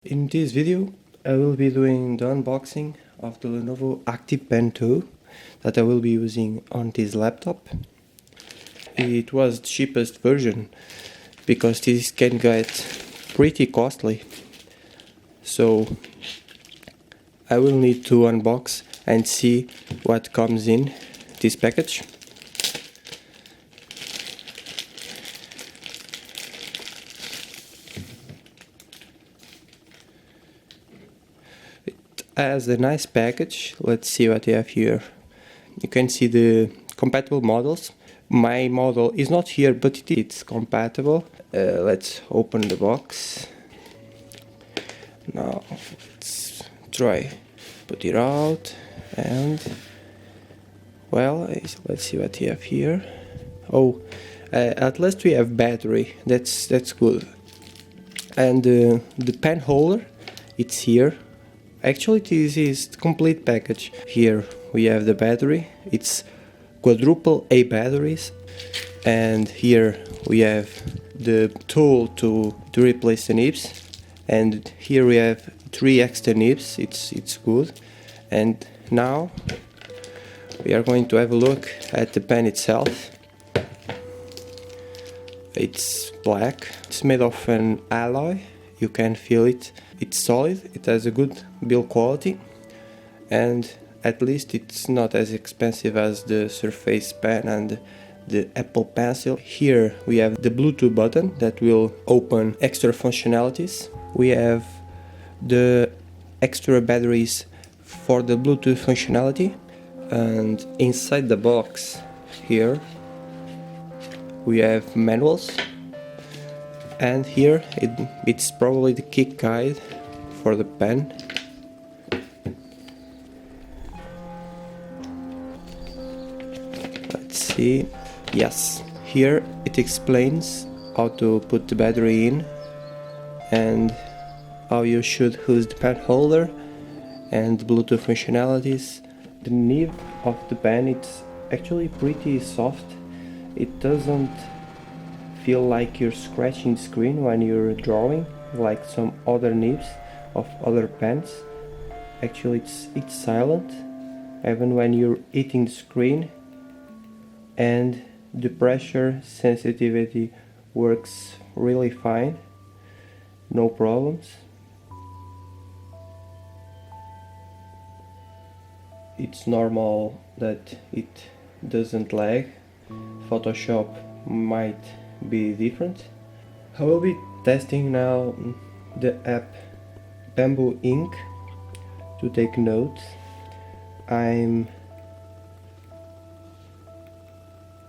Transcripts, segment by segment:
In this video I will be doing the unboxing of the Lenovo Active Pen 2 that I will be using on this laptop. It was the cheapest version because this can get pretty costly, so I will need to unbox and see what comes in this package. As a nice package, let's see what we have here. You can see the compatible models. My model is not here, but it's compatible. Let's open the box. Now let's try put it out, and well, let's see what we have here. Oh, at least we have battery. That's good. And the pen holder, it's here. Actually, this is the complete package. Here we have the battery. It's quadruple A batteries, and here we have the tool to replace the nibs, and here we have 3 extra nibs. It's good. And now we are going to have a look at the pen itself. It's black. It's made of an alloy. You can feel it. It's solid, it has a good build quality, and at least it's not as expensive as the Surface Pen and the Apple Pencil. Here we have the Bluetooth button that will open extra functionalities. We have the extra batteries for the Bluetooth functionality, and inside the box here we have manuals. And here it's probably the key guide for the pen. Let's see. Yes, here it explains how to put the battery in and how you should use the pen holder and the Bluetooth functionalities. The nib of the pen, it's actually pretty soft. It doesn't feel like you're scratching the screen when you're drawing, like some other nibs of other pens. Actually, it's silent even when you're hitting the screen, and the pressure sensitivity works really fine, no problems. It's normal that it doesn't lag. Photoshop might be different. I will be testing now the app Bamboo Ink to take notes. I'm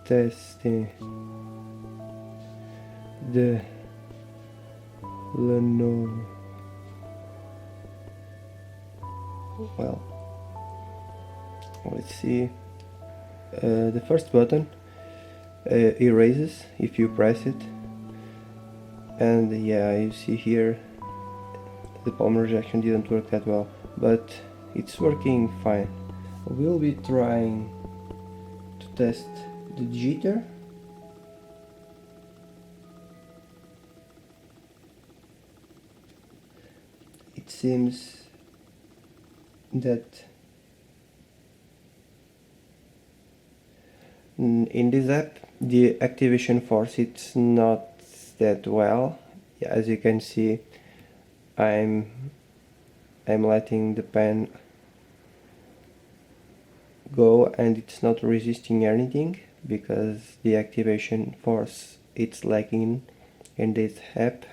testing the Lenovo. Well, let's see. The first button erases if you press it, and yeah, you see here the palm rejection didn't work that well, but it's working fine. We'll be trying to test the jitter. It seems that in this app the activation force, it's not that well. Yeah, as you can see, I'm letting the pen go and it's not resisting anything because the activation force, it's lacking in this app.